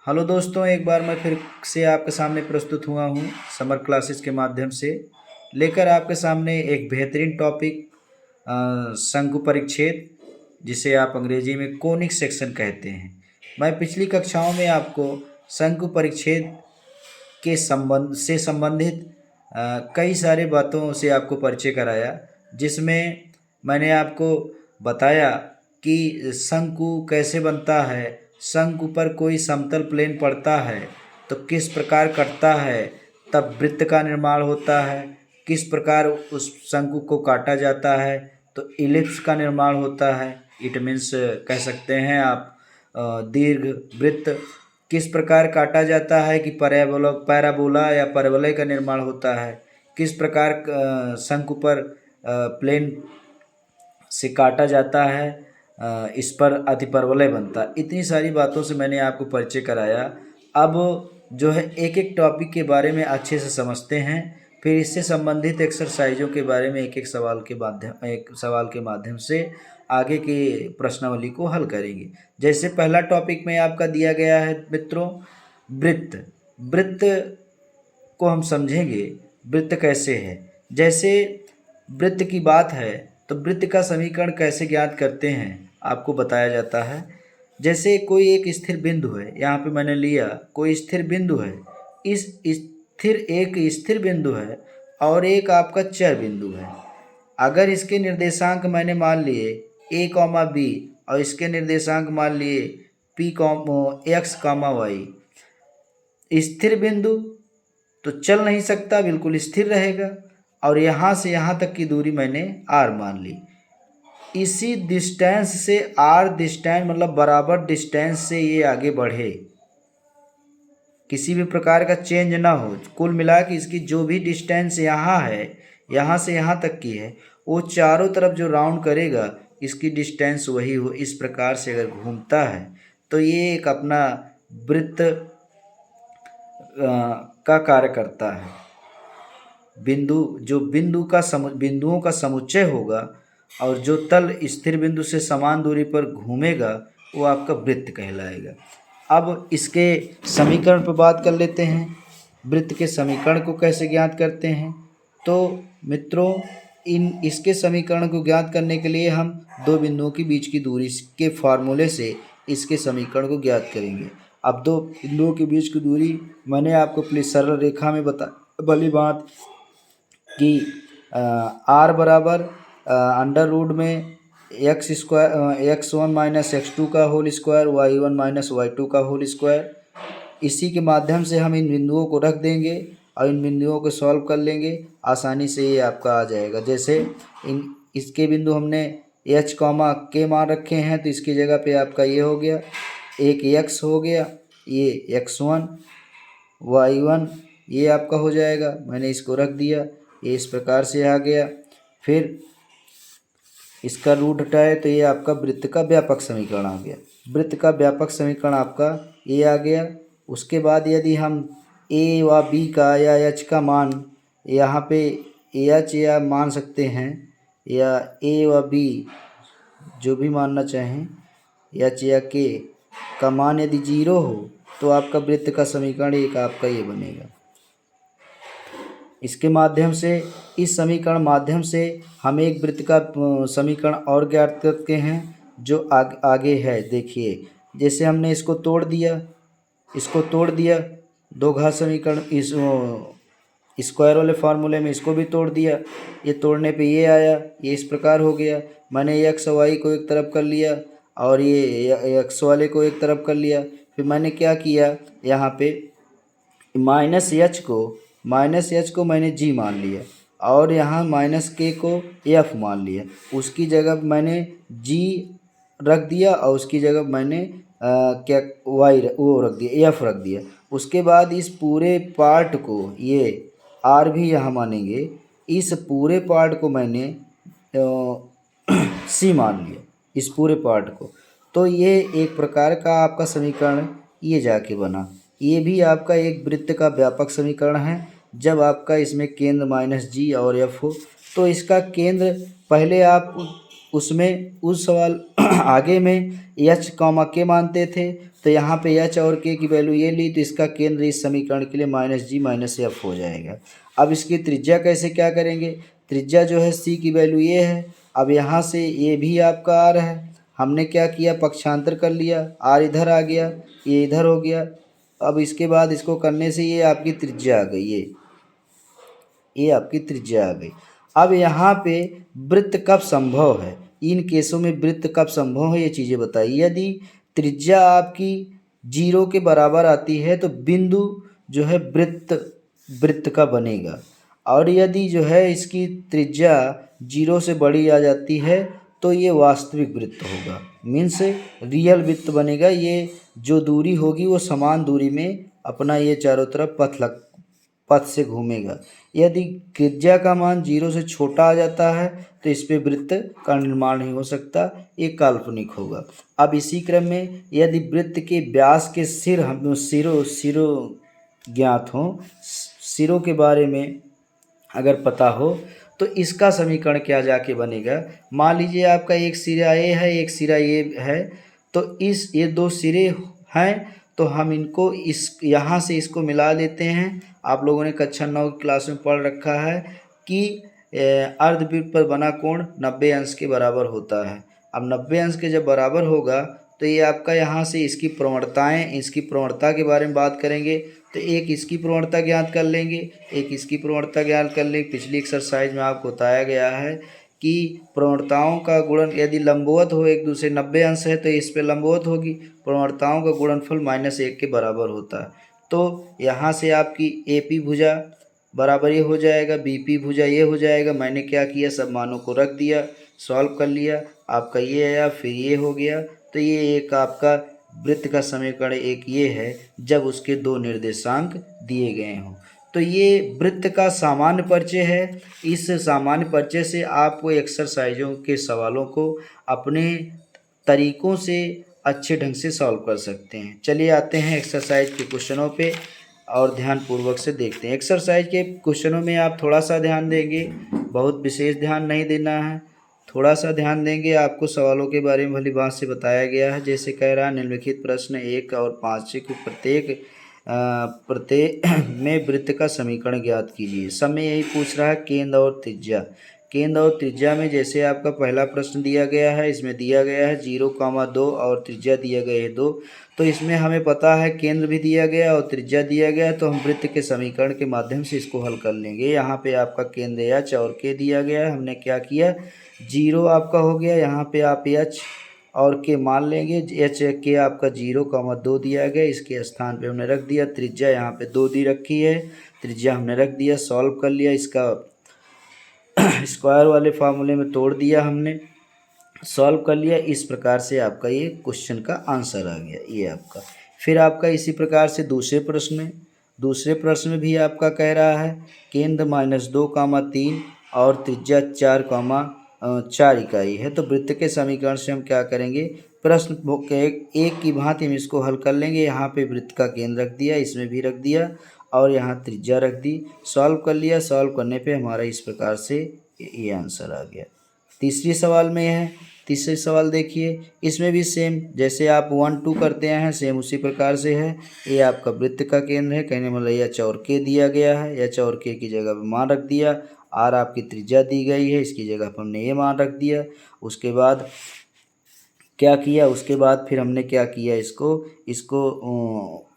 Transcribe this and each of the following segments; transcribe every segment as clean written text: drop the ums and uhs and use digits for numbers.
Hello दोस्तों, एक बार मैं फिर से आपके सामने प्रस्तुत हुआ हूँ समर क्लासेस के माध्यम से लेकर आपके सामने एक बेहतरीन टॉपिक शंकु परिच्छेद, जिसे आप अंग्रेजी में कोनिक सेक्शन कहते हैं। मैं पिछली कक्षाओं में आपको शंकु परिच्छेद के संबंधित कई सारे बातों से आपको परिचय कराया, जिसमें मैंने आपको बताया कि शंकु कैसे बनता है, शंकु पर कोई समतल प्लेन पड़ता है तो किस प्रकार कटता है, तब वृत्त का निर्माण होता है, किस प्रकार उस शंकु को काटा जाता है तो इलिप्स का निर्माण होता है। इट मीन्स कह सकते हैं आप दीर्घ वृत्त किस प्रकार काटा जाता है कि पैराबोला या परवलय का निर्माण होता है, किस प्रकार शंकु पर प्लेन से काटा जाता है, इस पर अतिपरवलय बनता है। इतनी सारी बातों से मैंने आपको परिचय कराया। अब जो है एक एक टॉपिक के बारे में अच्छे से समझते हैं, फिर इससे संबंधित एक्सरसाइजों के बारे में एक सवाल के माध्यम से आगे के प्रश्नावली को हल करेंगे। जैसे पहला टॉपिक में आपका दिया गया है मित्रों, वृत्त। वृत्त को हम समझेंगे वृत्त कैसे है। जैसे वृत्त की बात है तो वृत्त का समीकरण कैसे ज्ञात करते हैं आपको बताया जाता है। जैसे कोई एक स्थिर बिंदु है, यहाँ पे मैंने लिया कोई स्थिर बिंदु है, एक स्थिर बिंदु है और एक आपका चर बिंदु है। अगर इसके निर्देशांक मैंने मान लिए a, b और इसके निर्देशांक मान लिए p, x, y, स्थिर बिंदु तो चल नहीं सकता, बिल्कुल स्थिर रहेगा। और यहाँ से यहाँ तक की दूरी मैंने r मान ली। इसी डिस्टेंस से डिस्टेंस मतलब बराबर डिस्टेंस से ये आगे बढ़े, किसी भी प्रकार का चेंज ना हो। कुल मिला के इसकी जो भी डिस्टेंस यहाँ है, यहाँ से यहाँ तक की है, वो चारों तरफ जो राउंड करेगा इसकी डिस्टेंस वही हो। इस प्रकार से अगर घूमता है तो ये एक अपना वृत्त का कार्य करता है। बिंदुओं का समुच्चय होगा और जो तल स्थिर बिंदु से समान दूरी पर घूमेगा वो आपका वृत्त कहलाएगा। अब इसके समीकरण पर बात कर लेते हैं। वृत्त के समीकरण को कैसे ज्ञात करते हैं तो मित्रों, इसके समीकरण को ज्ञात करने के लिए हम दो बिंदुओं के बीच की दूरी के फार्मूले से इसके समीकरण को ज्ञात करेंगे। अब दो बिंदुओं के बीच की दूरी मैंने आपको प्लीज सरल रेखा में भली बात कि r बराबर अंडर रूट में x1 माइनस x2 का whole square, y1 minus y2 का होल स्क्वायर। इसी के माध्यम से हम इन बिंदुओं को रख देंगे और इन बिंदुओं को सॉल्व कर लेंगे, आसानी से ये आपका आ जाएगा। जैसे इसके बिंदु हमने h, k मान रखे हैं तो इसकी जगह पे आपका ये हो गया, एक x हो गया, ये x1, y1 ये आपका हो जाएगा। मैंने इसको रख दिया, ये इस प्रकार से आ गया। फिर इसका रूट हटाए तो ये आपका वृत्त का व्यापक समीकरण आ गया। वृत्त का व्यापक समीकरण आपका ये आ गया। उसके बाद यदि हम a व b का या h का मान यहाँ पे h या मान सकते हैं, या a व b जो भी मानना चाहें, h या k का मान यदि 0 हो तो आपका वृत्त का समीकरण एक आपका ये बनेगा। इसके माध्यम से, इस समीकरण माध्यम से हम एक वृत्त का समीकरण और ज्ञात करते हैं जो आगे है। देखिए, जैसे हमने इसको तोड़ दिया दो घात समीकरण, इस स्क्वायर वाले फार्मूले में इसको भी तोड़ दिया, ये तोड़ने पे ये आया, ये इस प्रकार हो गया। मैंने x y को एक तरफ कर लिया और ये x वाले को एक तरफ कर लिया। फिर मैंने क्या किया, यहाँ पे माइनस एच को मैंने g मान लिया और यहाँ माइनस k को f मान लिया। उसकी जगह मैंने g रख दिया और उसकी जगह मैंने f रख दिया। उसके बाद इस पूरे पार्ट को, ये r भी यहाँ मानेंगे, इस पूरे पार्ट को मैंने c मान लिया, इस पूरे पार्ट को। तो ये एक प्रकार का आपका समीकरण ये जाके बना। ये भी आपका एक वृत्त का व्यापक समीकरण है। जब आपका इसमें केंद्र माइनस जी और एफ हो तो इसका केंद्र, पहले आप उसमें उस आगे में एच कॉमा के मानते थे, तो यहाँ पे एच और के की वैल्यू ये ली, तो इसका केंद्र इस समीकरण के लिए -g-f हो जाएगा। अब इसकी त्रिज्या कैसे क्या करेंगे, त्रिज्या जो है सी की वैल्यू ये है। अब यहाँ से ये भी आपका आर है, हमने क्या किया पक्षांतर कर लिया, आर इधर आ गया, ये इधर हो गया। अब इसके बाद इसको करने से ये आपकी त्रिज्या आ गई, ये आपकी त्रिज्या आ गई। अब यहाँ पे वृत्त कब संभव है, इन केसों में वृत्त कब संभव है ये चीज़ें बताइए। यदि त्रिज्या आपकी 0 के बराबर आती है तो बिंदु जो है वृत्त का बनेगा, और यदि जो है इसकी त्रिज्या 0 से बड़ी आ जाती है तो ये वास्तविक वृत्त होगा, मीन्स रियल वृत्त बनेगा। ये जो दूरी होगी वो समान दूरी में अपना ये चारों तरफ पथ से घूमेगा। यदि त्रिज्या का मान 0 से छोटा आ जाता है तो इस पे वृत्त का निर्माण नहीं हो सकता, ये काल्पनिक होगा। अब इसी क्रम में यदि वृत्त के व्यास के सिरों ज्ञात हों, सिरों के बारे में अगर पता हो तो इसका समीकरण क्या जाके बनेगा। मान लीजिए आपका एक सिरा ये है, एक सिरा ये है, तो ये दो सिरे हैं, तो हम इनको यहाँ से इसको मिला लेते हैं। आप लोगों ने कक्षा 9 की क्लास में पढ़ रखा है कि अर्धवृत्त पर बना कोण 90 अंश के बराबर होता है। अब 90 अंश के जब बराबर होगा तो ये आपका यहाँ से इसकी प्रवणता के बारे में बात करेंगे, तो एक इसकी प्रवणता ज्ञात कर लेंगे, एक इसकी प्रवणता ज्ञात कर लेंगे। पिछली एक्सरसाइज में आपको बताया गया है कि प्रवणताओं का गुणन यदि लंबवत हो एक दूसरे 90 अंश है तो इस पे लंबवत होगी, प्रवणताओं का गुणनफल -1 के बराबर होता है। तो यहाँ से आपकी AP भुजा बराबर ये हो जाएगा, BP भुजा ये हो जाएगा। मैंने क्या किया, सब मानों को रख दिया, सॉल्व कर लिया, आपका ये आया, फिर ये हो गया। तो ये एक आपका वृत्त का समीकरण एक ये है जब उसके दो निर्देशांक दिए गए हों। तो ये वृत्त का सामान्य परिचय है। इस सामान्य परिचय से आप वो एक्सरसाइजों के सवालों को अपने तरीकों से अच्छे ढंग से सॉल्व कर सकते हैं। चलिए आते हैं एक्सरसाइज के क्वेश्चनों पे और ध्यानपूर्वक से देखते हैं। एक्सरसाइज के क्वेश्चनों में आप थोड़ा सा ध्यान देंगे, बहुत विशेष ध्यान नहीं देना है, थोड़ा सा ध्यान देंगे। आपको सवालों के बारे में भली बात से बताया गया है। जैसे कह रहा है निम्नलिखित प्रश्न 1 और 5 के प्रत्येक में वृत्त का समीकरण ज्ञात कीजिए। सब में यही पूछ रहा है केंद्र और त्रिज्या में जैसे आपका पहला प्रश्न दिया गया है, इसमें दिया गया है 0,2 और त्रिज्या दिया गया है 2। तो इसमें हमें पता है केंद्र भी दिया गया और त्रिज्या दिया गया है, तो हम वृत्त के समीकरण के माध्यम से इसको हल कर लेंगे। यहाँ पे आपका केंद्र H और K दिया गया है, हमने क्या किया 0 आपका हो गया, यहाँ पे आप H और K मान लेंगे। H K आपका 0,2 दिया गया, इसके स्थान पे हमने रख दिया। त्रिज्या यहाँ पे 2 दी रखी है, त्रिज्या हमने रख दिया, सॉल्व कर लिया, इसका स्क्वायर वाले फार्मूले में तोड़ दिया, हमने सॉल्व कर लिया। इस प्रकार से आपका ये क्वेश्चन का आंसर आ गया ये आपका। फिर आपका इसी प्रकार से दूसरे प्रश्न में भी आपका कह रहा है केंद्र -2,3 और त्रिज्या 4 इकाई है। तो वृत्त के समीकरण से हम क्या करेंगे, प्रश्न एक की भांति हम इसको हल कर लेंगे। यहाँ पे वृत्त का केंद्र रख दिया, इसमें भी रख दिया और यहाँ त्रिज्या रख दी, सॉल्व कर लिया। सॉल्व करने पे हमारा इस प्रकार से ये आंसर आ गया। तीसरे सवाल देखिए, इसमें भी सेम जैसे आप 1 2 करते हैं सेम उसी प्रकार से है। ये आपका वृत्त का केंद्र है, कहने मतलब H और K दिया गया है, H और K की जगह पे मान रख दिया। R आपकी त्रिज्या दी गई है, इसकी जगह पर हमने ये मान रख दिया। उसके बाद क्या किया, उसके बाद फिर हमने क्या किया, इसको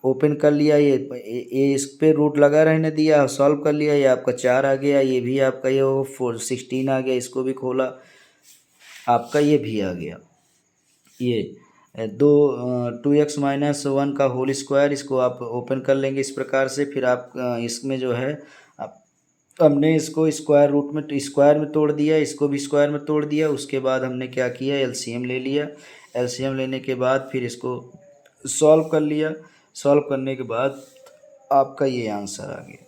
ओपन कर लिया, ये इस पे रूट लगा रहने दिया, सॉल्व कर लिया। ये आपका 4 आ गया, ये भी आपका ये 16 आ गया, इसको भी खोला, आपका ये भी आ गया। ये 2x - 1 का होल स्क्वायर, इसको आप ओपन कर लेंगे इस प्रकार से। फिर आप इसमें जो है हमने इसको स्क्वायर में तोड़ दिया, इसको भी स्क्वायर में तोड़ दिया। उसके बाद हमने क्या किया, एलसीएम ले लिया। एलसीएम लेने के बाद फिर इसको सॉल्व कर लिया। सॉल्व करने के बाद आपका ये आंसर आ गया।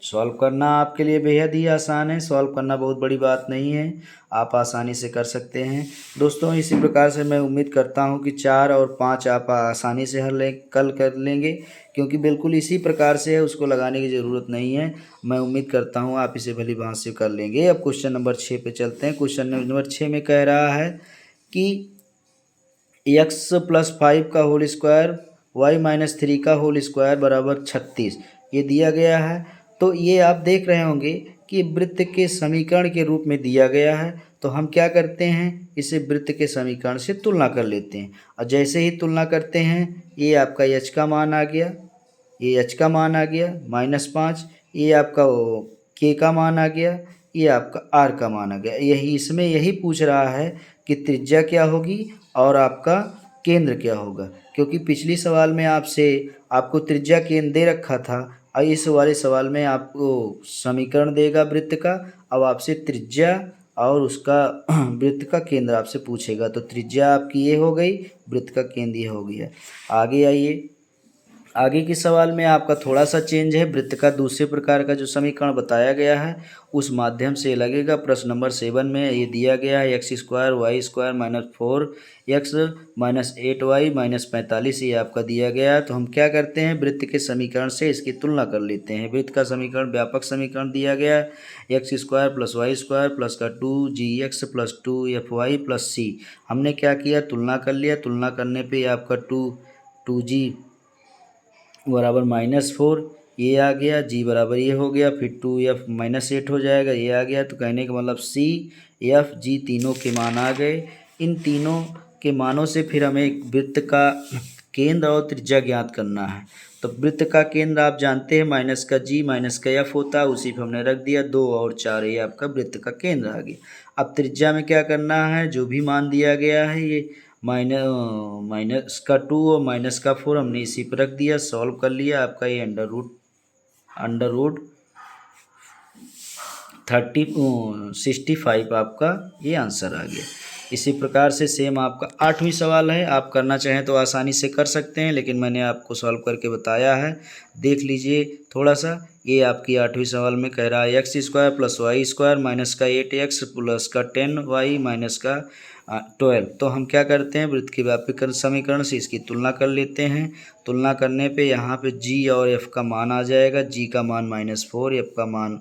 सॉल्व करना आपके लिए बेहद ही आसान है, सॉल्व करना बहुत बड़ी बात नहीं है, आप आसानी से कर सकते हैं। दोस्तों इसी प्रकार से मैं उम्मीद करता हूं कि 4 और 5 आप आसानी से कल कर लेंगे, क्योंकि बिल्कुल इसी प्रकार से है, उसको लगाने की ज़रूरत नहीं है। मैं उम्मीद करता हूं आप इसे भली भांति से कर लेंगे। अब क्वेश्चन नंबर 6 पे चलते हैं। क्वेश्चन नंबर 6 में कह रहा है कि एक्स प्लस 5 का होल स्क्वायर वाई माइनस 3 का होल स्क्वायर बराबर 36 ये दिया गया है। तो ये आप देख रहे होंगे कि वृत्त के समीकरण के रूप में दिया गया है। तो हम क्या करते हैं, इसे वृत्त के समीकरण से तुलना कर लेते हैं। और जैसे ही तुलना करते हैं, ये आपका एच का मान आ गया, ये एच का मान आ गया -5, ये आपका के का मान आ गया, ये आपका आर का मान आ गया। यही इसमें यही पूछ रहा है कि त्रिज्या क्या होगी और आपका केंद्र क्या होगा, क्योंकि पिछली सवाल में आपको त्रिज्या केंद्र दे रखा था और इस वाले सवाल में आपको समीकरण देगा वृत्त का। अब आपसे त्रिज्या और उसका वृत्त का केंद्र आपसे पूछेगा। तो त्रिज्या आपकी ये हो गई, वृत्त का केंद्र ये हो गया। आगे आइए, आगे के सवाल में आपका थोड़ा सा चेंज है। वृत्त का दूसरे प्रकार का जो समीकरण बताया गया है उस माध्यम से लगेगा। प्रश्न नंबर 7 में ये दिया गया है x square Y square -4x -8y -45 ये आपका दिया गया है। तो हम क्या करते हैं, वृत्त के समीकरण से इसकी तुलना कर लेते हैं। वृत्त का समीकरण व्यापक समीकरण दिया गया है x square plus y square plus का 2gx plus 2fy plus c। हमने क्या किया, तुलना कर लिया। तुलना करने पर आपका 2g बराबर -4 ये आ गया, जी बराबर ये हो गया, फिर 2f -8 हो जाएगा, ये आ गया। तो कहने का मतलब सी एफ जी तीनों के मान आ गए। इन तीनों के मानों से फिर हमें वृत्त का केंद्र और त्रिज्या ज्ञात करना है। तो वृत्त का केंद्र आप जानते हैं माइनस का जी माइनस का एफ होता है, उसी पर हमने रख दिया 2 और 4, ये आपका वृत्त का केंद्र आ गया। अब त्रिज्या में क्या करना है, जो भी मान दिया गया है ये माइनस का 2 और माइनस का 4 हमने इसी पर रख दिया, सॉल्व कर लिया। आपका ये अंडर रूट 65 आपका ये आंसर आ गया। इसी प्रकार से सेम आपका 8वां सवाल है। आप करना चाहें तो आसानी से कर सकते हैं, लेकिन मैंने आपको सॉल्व करके बताया है, देख लीजिए थोड़ा सा। ये आपकी 8वें सवाल में कह रहा है x square plus y square minus का 8x प्लस का 10y माइनस का 12। तो हम क्या करते हैं, वृत्त के व्यापक समीकरण से इसकी तुलना कर लेते हैं। तुलना करने पे यहाँ पे g और f का मान आ जाएगा। g का मान -4, f का मान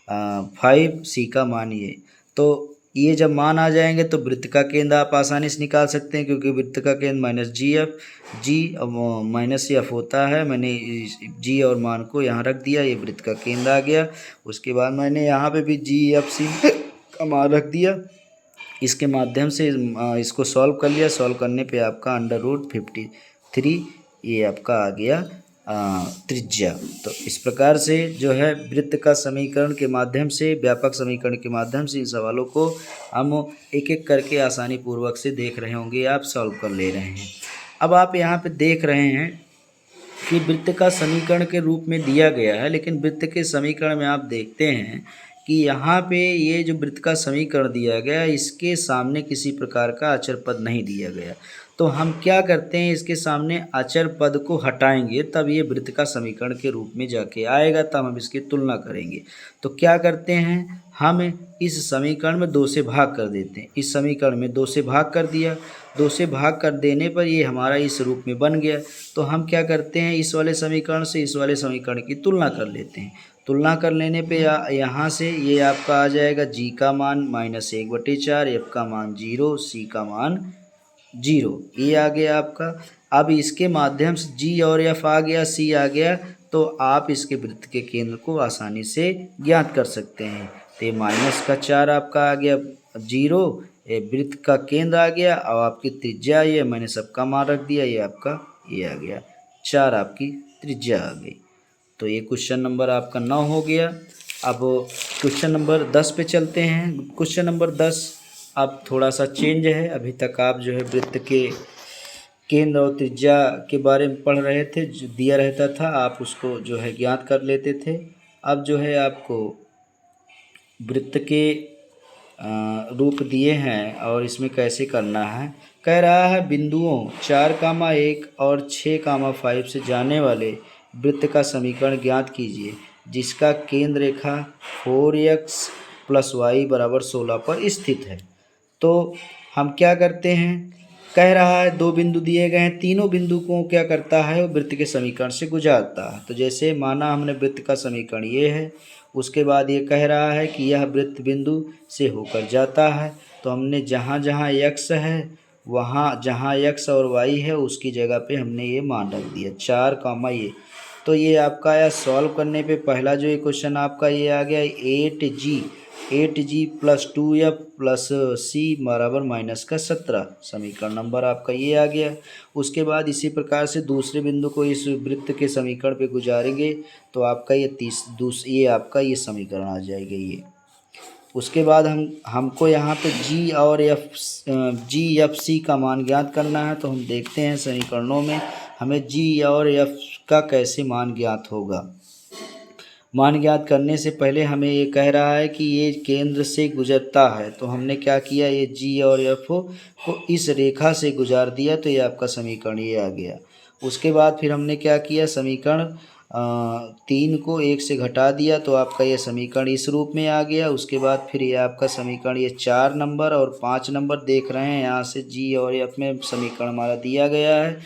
5, c का मान ये। तो ये जब मान आ जाएंगे तो वृत्त का केंद्र आप आसानी से निकाल सकते हैं, क्योंकि वृत्त का केंद्र -g माइनस एफ होता है। मैंने g और मान को यहाँ रख दिया, ये वृत्त का केंद्र आ गया। उसके बाद मैंने यहाँ पे भी g f c का मान रख दिया। इसके माध्यम से इसको सॉल्व कर लिया। सॉल्व करने पे आपका अंडर रूट 53 ये आपका आ गया त्रिज्या। तो इस प्रकार से जो है वृत्त का समीकरण के माध्यम से, व्यापक समीकरण के माध्यम से इन सवालों को हम एक एक करके आसानी पूर्वक से देख रहे होंगे, आप सॉल्व कर ले रहे हैं। अब आप यहाँ पे देख रहे हैं कि वृत्त का समीकरण के रूप में दिया गया है, लेकिन वृत्त के समीकरण में आप देखते हैं कि यहाँ पे ये जो वृत्त का समीकरण दिया गया इसके सामने किसी प्रकार का अचर पद नहीं दिया गया। तो हम क्या करते हैं, इसके सामने अचर पद को हटाएंगे, तब ये वृत्त का समीकरण के रूप में जाके आएगा, तब हम इसकी तुलना करेंगे। तो क्या करते हैं, हम इस समीकरण में 2 से भाग कर देते हैं। इस समीकरण में 2 से भाग कर दिया, 2 से भाग कर देने पर ये हमारा इस रूप में बन गया। तो हम क्या करते हैं, इस वाले समीकरण से इस वाले समीकरण की तुलना कर लेते हैं। तुलना कर लेने पे यहाँ से ये आपका आ जाएगा g का मान -1/4, f का मान 0, c का मान 0, ये आ गया आपका। अब इसके माध्यम से g और f आ गया, c आ गया, तो आप इसके वृत्त के केंद्र को आसानी से ज्ञात कर सकते हैं। तो ये -4 आपका आ गया 0, ये वृत्त का केंद्र आ गया। और आपकी त्रिज्या ये मैंने सबका मान रख दिया, ये आपका ये आ गया 4 आपकी त्रिज्या आ गई। तो ये क्वेश्चन नंबर आपका 9 हो गया। अब क्वेश्चन नंबर 10 पे चलते हैं। क्वेश्चन नंबर 10 अब थोड़ा सा चेंज है। अभी तक आप जो है वृत्त के केंद्र और त्रिज्या के बारे में पढ़ रहे थे, जो दिया रहता था आप उसको जो है ज्ञात कर लेते थे। अब जो है आपको वृत्त के रूप दिए हैं और इसमें कैसे करना है, कह रहा है बिंदुओं 4,1 और 6,5 से जाने वाले वृत्त का समीकरण ज्ञात कीजिए, जिसका केंद्र रेखा 4x + y = 16 पर स्थित है। तो हम क्या करते हैं, कह रहा है 2 बिंदु दिए गए हैं, तीनों बिंदु को क्या करता है, वो वृत्त के समीकरण से गुजारता है। तो जैसे माना हमने वृत्त का समीकरण ये है, उसके बाद ये कह रहा है कि यह वृत्त बिंदु से होकर जाता है। तो हमने जहाँ जहाँ x है वहाँ जहाँ x और y है उसकी जगह पे हमने ये मान रख दिया 4 कामा ये। तो ये आपका आया सॉल्व करने पे पहला जो इक्वेशन आपका ये आ गया 8g plus 2f plus c बराबर माइनस का 17 समीकरण नंबर आपका ये आ गया। उसके बाद इसी प्रकार से दूसरे बिंदु को इस वृत्त के समीकरण पे गुजारेंगे तो आपका ये ये आपका ये समीकरण आ जाएगा ये। उसके बाद हमको यहाँ पे जी एफ सी का मान ज्ञात करना है। तो हम देखते हैं समीकरणों में हमें जी और एफ का कैसे मान ज्ञात होगा। मान ज्ञात करने से पहले हमें ये कह रहा है कि ये केंद्र से गुजरता है, तो हमने क्या किया, ये जी और एफ को इस रेखा से गुजार दिया, तो ये आपका समीकरण ये आ गया। उसके बाद फिर हमने क्या किया, समीकरण 3 को 1 से घटा दिया, तो आपका ये समीकरण इस रूप में आ गया। उसके बाद फिर ये आपका समीकरण ये 4 नंबर और 5 नंबर देख रहे हैं, यहाँ से जी और एफ में समीकरण हमारा दिया गया है।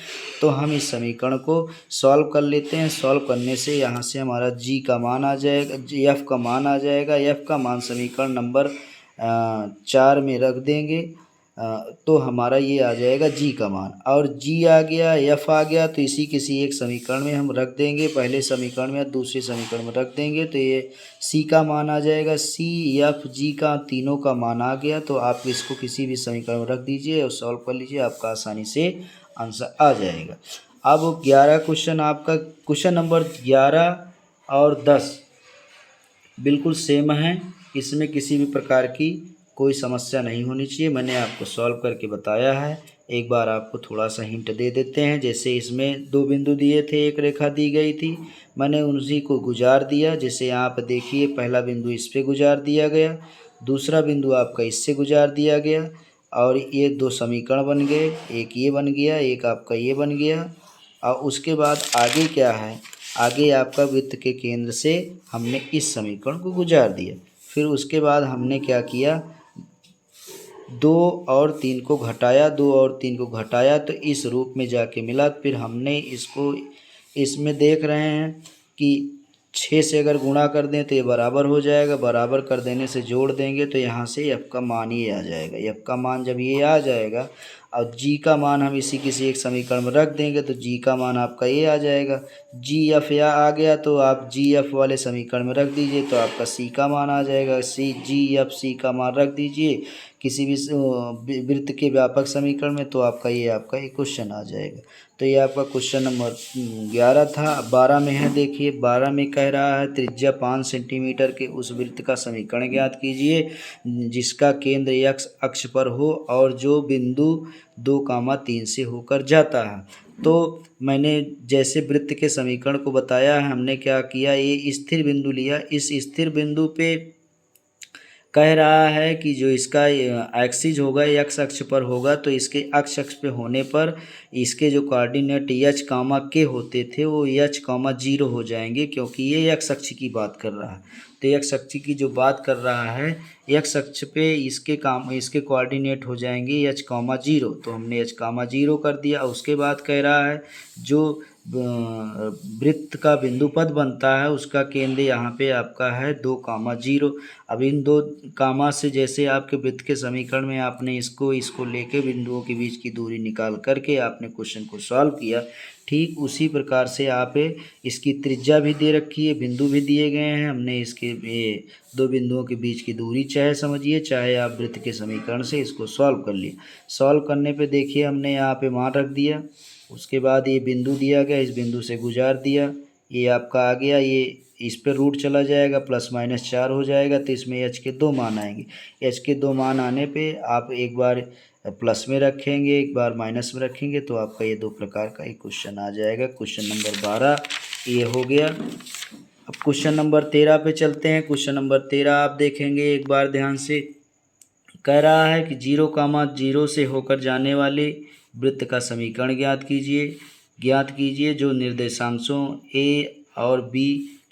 तो हम इस समीकरण को सॉल्व कर लेते हैं। सॉल्व करने से यहाँ से हमारा जी का मान आ जाएगा, एफ का मान आ जाएगा। एफ का मान समीकरण नंबर 4 में रख देंगे तो हमारा ये आ जाएगा जी का मान, और जी आ गया, एफ आ गया, तो इसी किसी एक समीकरण में हम रख देंगे, पहले समीकरण में या दूसरे समीकरण में रख देंगे, तो ये सी का मान आ जाएगा। सी एफ जी का तीनों का मान आ गया, तो आप इसको किसी भी समीकरण में रख दीजिए और सॉल्व कर लीजिए, आपका आसानी से आंसर आ जाएगा। अब 11 क्वेश्चन, आपका क्वेश्चन नंबर 11 और 10 बिल्कुल सेम है, इसमें किसी भी प्रकार की कोई समस्या नहीं होनी चाहिए। मैंने आपको सॉल्व करके बताया है। एक बार आपको थोड़ा सा हिंट दे देते हैं। जैसे इसमें 2 बिंदु दिए थे, एक रेखा दी गई थी, मैंने उसी को गुजार दिया। जैसे यहाँ पर देखिए, पहला बिंदु इस पे गुजार दिया गया, दूसरा बिंदु आपका इससे गुजार दिया गया, और ये 2 समीकरण बन गए, एक ये बन गया, एक आपका ये बन गया। और उसके बाद आगे क्या है, आगे आपका वृत्त के केंद्र से हमने इस समीकरण को गुजार दिया। फिर उसके बाद हमने क्या किया, 2 और 3 को घटाया, 2 और 3 को घटाया तो इस रूप में जाके मिला। फिर हमने इसको इसमें देख रहे हैं कि 6 से अगर गुणा कर दें तो ये बराबर हो जाएगा, बराबर कर देने से जोड़ देंगे तो यहाँ से एफ का मान ये आ जाएगा। एफ का मान जब ये आ जाएगा और जी का मान हम इसी किसी एक समीकरण में रख देंगे तो जी का मान आपका ये आ जाएगा। जी एफ या आ गया तो आप जी एफ वाले समीकरण में रख दीजिए तो आपका सी का मान आ जाएगा। जी एफ सी का मान रख दीजिए किसी भी वृत्त के व्यापक समीकरण में, तो आपका ये क्वेश्चन आ जाएगा। तो ये आपका क्वेश्चन नंबर 11 था। 12 में है, देखिए 12 में कह रहा है त्रिज्या 5 सेंटीमीटर के उस वृत्त का समीकरण ज्ञात कीजिए जिसका केंद्र एक्स अक्ष पर हो और जो बिंदु 2,3 से होकर जाता है। तो मैंने जैसे वृत्त के समीकरण को बताया है, हमने क्या किया, ये स्थिर बिंदु लिया। इस स्थिर बिंदु पे कह रहा है कि जो इसका एक्सिस होगा एक्स अक्ष पर होगा, तो इसके अक्ष पे होने पर इसके जो कोऑर्डिनेट एच कामा के होते थे वो एच कामा 0 हो जाएंगे, क्योंकि ये एक्स अक्ष की बात कर रहा है। तो एक्स अक्ष की जो बात कर रहा है, एक्स अक्ष पे इसके कोऑर्डिनेट हो जाएंगे एच कामा 0, तो हमने एच कामा 0 कर दिया। उसके बाद कह रहा है जो वृत्त का बिंदु पद बनता है उसका केंद्र यहाँ पे आपका है 2,0। अब इन 2 कामा से जैसे आपके वृत्त के समीकरण में आपने इसको लेके बिंदुओं के बीच की दूरी निकाल करके आपने क्वेश्चन को सॉल्व किया, ठीक उसी प्रकार से आप इसकी त्रिज्या भी दे रखी है, बिंदु भी दिए गए हैं। हमने इसके 2 बिंदुओं के बीच की दूरी चाहे समझिए, चाहे आप वृत्त के समीकरण से इसको सॉल्व कर लिए। सॉल्व करने पे देखिए हमने यहाँ पे मान रख दिया। उसके बाद ये बिंदु दिया गया, इस बिंदु से गुजार दिया, ये आपका आ गया, ये इस पे रूट चला जाएगा, प्लस माइनस 4 हो जाएगा, तो इसमें एच के 2 मान आएंगे। एच के 2 मान आने पे आप एक बार प्लस में रखेंगे, एक बार माइनस में रखेंगे, तो आपका ये 2 प्रकार का एक क्वेश्चन आ जाएगा। क्वेश्चन नंबर 12 ये हो गया। अब क्वेश्चन नंबर 13 पे चलते हैं। क्वेश्चन नंबर 13 आप देखेंगे एक बार ध्यान से, कह रहा है कि 0,0 से होकर जाने वाले वृत्त का समीकरण ज्ञात कीजिए जो निर्देशांशों ए और बी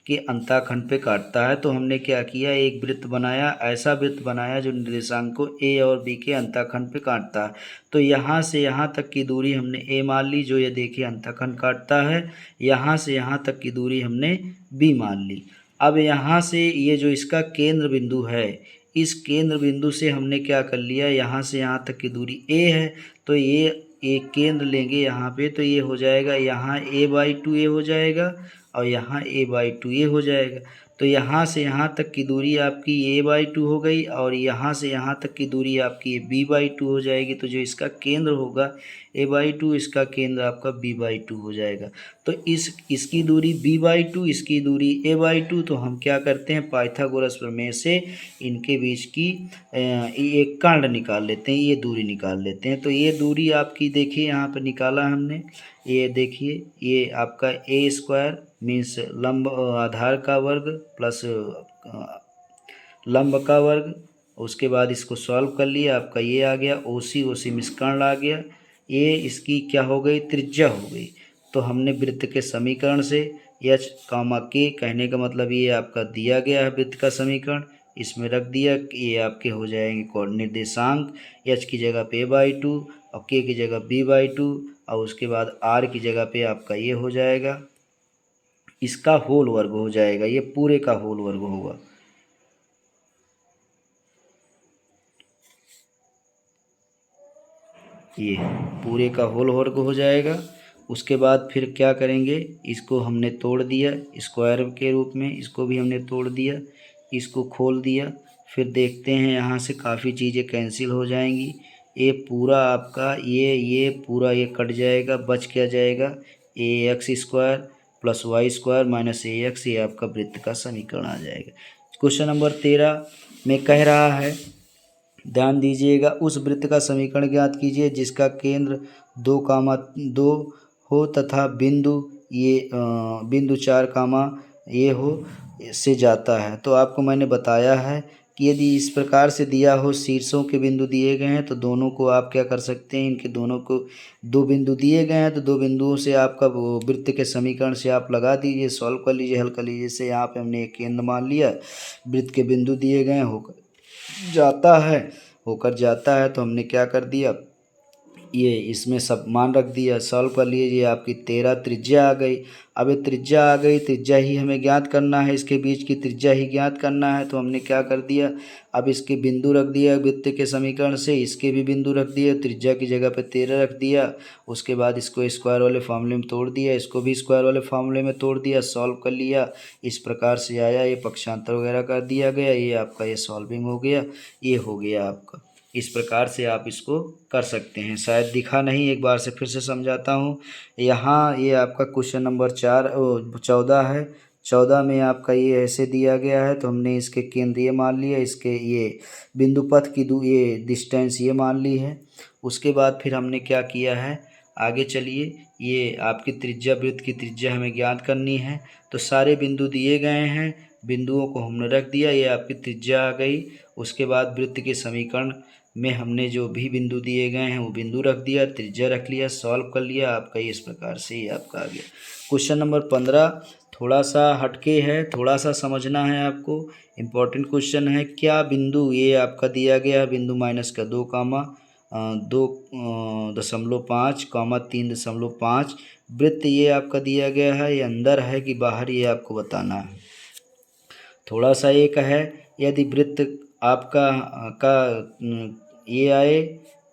के अंतःखंड पे काटता है। तो हमने क्या किया, एक वृत्त बनाया, ऐसा वृत्त बनाया जो निर्देशांकों ए और बी के अंतःखंड पे काटता है। तो यहाँ से यहाँ तक की दूरी हमने ए मान ली, जो ये देखिए अंतःखंड काटता है। यहाँ से यहाँ तक की दूरी हमने बी मान ली। अब यहाँ से ये जो इसका केंद्र बिंदु है, इस केंद्र बिंदु से हमने क्या कर लिया, यहाँ से यहाँ तक की दूरी a है, तो ये एक केंद्र लेंगे यहाँ पे, तो ये हो जाएगा यहाँ a/2a हो जाएगा और यहाँ a/2a हो जाएगा। तो यहाँ से यहाँ तक की दूरी आपकी a/2 हो गई और यहाँ से यहाँ तक की दूरी आपकी b/2 हो जाएगी। तो जो इसका केंद्र होगा a/2, इसका केंद्र आपका b/2 हो जाएगा। तो इसकी दूरी b/2, इसकी दूरी a/2। तो हम क्या करते हैं, पाइथागोरस प्रमेय से इनके बीच की एक कांड निकाल लेते हैं, ये दूरी निकाल लेते हैं। तो ये दूरी आपकी देखिए यहाँ पर निकाला हमने, ये देखिए ये आपका a² मीन्स लंब आधार का वर्ग प्लस लंब का वर्ग। उसके बाद इसको सॉल्व कर लिया, आपका ये आ गया OC मिश्कर्ण आ गया। ये इसकी क्या हो गई, त्रिज्या हो गई। तो हमने वृत्त के समीकरण से h, k कहने का मतलब ये आपका दिया गया है वृत्त का समीकरण, इसमें रख दिया। ये आपके हो जाएंगे निर्देशांक, h की जगह पे a/2 और k की जगह b/2 और उसके बाद r की जगह पे आपका ये हो जाएगा, इसका होल वर्ग हो जाएगा, ये पूरे का होल वर्ग होगा। ये पूरे का होल वर्ग हो जाएगा। उसके बाद फिर क्या करेंगे, इसको हमने तोड़ दिया स्क्वायर के रूप में, इसको भी हमने तोड़ दिया, इसको खोल दिया। फिर देखते हैं यहाँ से काफ़ी चीज़ें कैंसिल हो जाएंगी। ये पूरा आपका ये पूरा ये कट जाएगा, बच क्या जाएगा, ax² + y² - ax, ये आपका वृत्त का समीकरण आ जाएगा। क्वेश्चन नंबर 13 में कह रहा है, ध्यान दीजिएगा, उस वृत्त का समीकरण ज्ञात कीजिए जिसका केंद्र 2, हो तथा बिंदु ये बिंदु 4, ये हो से जाता है। तो आपको मैंने बताया है कि यदि इस प्रकार से दिया हो, शीर्षों के बिंदु दिए गए हैं तो दोनों को आप क्या कर सकते हैं, इनके दोनों को 2 बिंदु दिए गए हैं तो 2 बिंदुओं से आपका वो वृत्त के समीकरण से आप लगा दीजिए, सॉल्व कर लीजिए, हल कर लीजिए। जैसे यहाँ पे हमने एक केंद्र मान लिया, वृत्त के बिंदु दिए गए हैं, होकर जाता है तो हमने क्या कर दिया, ये इसमें सब मान रख दिया, सॉल्व कर लीजिए, आपकी 13 त्रिज्या आ गई। अब ये त्रिज्या आ गई, त्रिज्या ही हमें ज्ञात करना है, इसके बीच की त्रिज्या ही ज्ञात करना है। तो हमने क्या कर दिया, अब इसके बिंदु रख दिया वृत्त के समीकरण से, इसके भी बिंदु रख दिया, त्रिज्या की जगह पे 13 रख दिया। उसके बाद इसको स्क्वायर वाले फार्मूले में तोड़ दिया, इसको भी स्क्वायर वाले फार्मूले में तोड़ दिया, सॉल्व कर लिया। इस प्रकार से आया, ये पक्षांतर वगैरह कर दिया गया, ये आपका ये सॉल्विंग हो गया, ये हो गया आपका। इस प्रकार से आप इसको कर सकते हैं। शायद दिखा नहीं, एक बार से फिर से समझाता हूँ। यहाँ ये आपका क्वेश्चन नंबर 14 है। 14 में आपका ये ऐसे दिया गया है, तो हमने इसके केंद्र ये मान लिया, इसके ये बिंदु पथ की ये डिस्टेंस ये मान ली है। उसके बाद फिर हमने क्या किया है, आगे चलिए, ये आपकी त्रिज्या, वृत्त की त्रिज्या हमें ज्ञात करनी है। तो सारे बिंदु दिए गए हैं, बिंदुओं को हमने रख दिया, ये आपकी त्रिज्या आ गई। उसके बाद वृत्त के समीकरण में हमने जो भी बिंदु दिए गए हैं वो बिंदु रख दिया, त्रिज्या रख लिया, सॉल्व कर लिया, आपका इस प्रकार से ये आपका आ गया। क्वेश्चन नंबर 15 थोड़ा सा हटके है, थोड़ा सा समझना है आपको, इम्पोर्टेंट क्वेश्चन है। क्या बिंदु ये आपका दिया गया बिंदु -2, 2.5, 3.5, वृत्त ये आपका दिया गया है, ये अंदर है कि बाहर, ये आपको बताना है। थोड़ा सा एक है, यदि वृत्त आपका ये आए,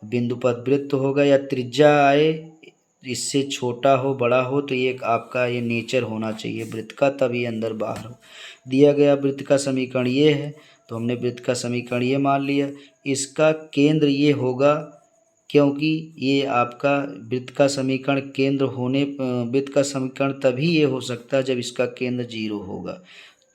बिंदु पथ वृत्त होगा, या त्रिज्या आए इससे छोटा हो बड़ा हो, तो ये आपका ये नेचर होना चाहिए वृत्त का, तब ये अंदर बाहर हो। दिया गया वृत्त का समीकरण ये है, तो हमने वृत्त का समीकरण ये मान लिया। इसका केंद्र ये होगा, क्योंकि ये आपका वृत्त का समीकरण वृत्त का समीकरण तभी ये हो सकता है जब इसका केंद्र 0 होगा।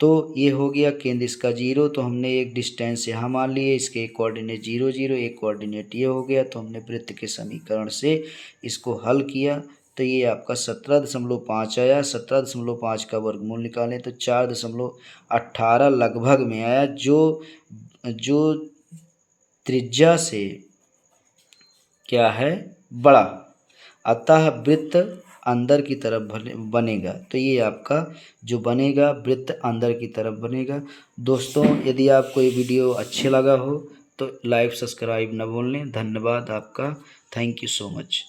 तो ये हो गया केंद्र इसका 0, तो हमने एक डिस्टेंस यहाँ मान लिए, इसके एक कोऑर्डिनेट 0, 0, एक कोऑर्डिनेट ये हो गया। तो हमने वृत्त के समीकरण से इसको हल किया, तो ये आपका 17.5 आया। 17.5 का वर्गमूल निकालें तो 4.18 लगभग में आया, जो त्रिज्या से क्या है, बड़ा। अतः वृत्त अंदर की तरफ बनेगा, तो ये आपका जो बनेगा वृत्त अंदर की तरफ बनेगा। दोस्तों, यदि आपको ये वीडियो अच्छे लगा हो तो लाइक सब्सक्राइब न भूलें। धन्यवाद आपका, थैंक यू सो मच।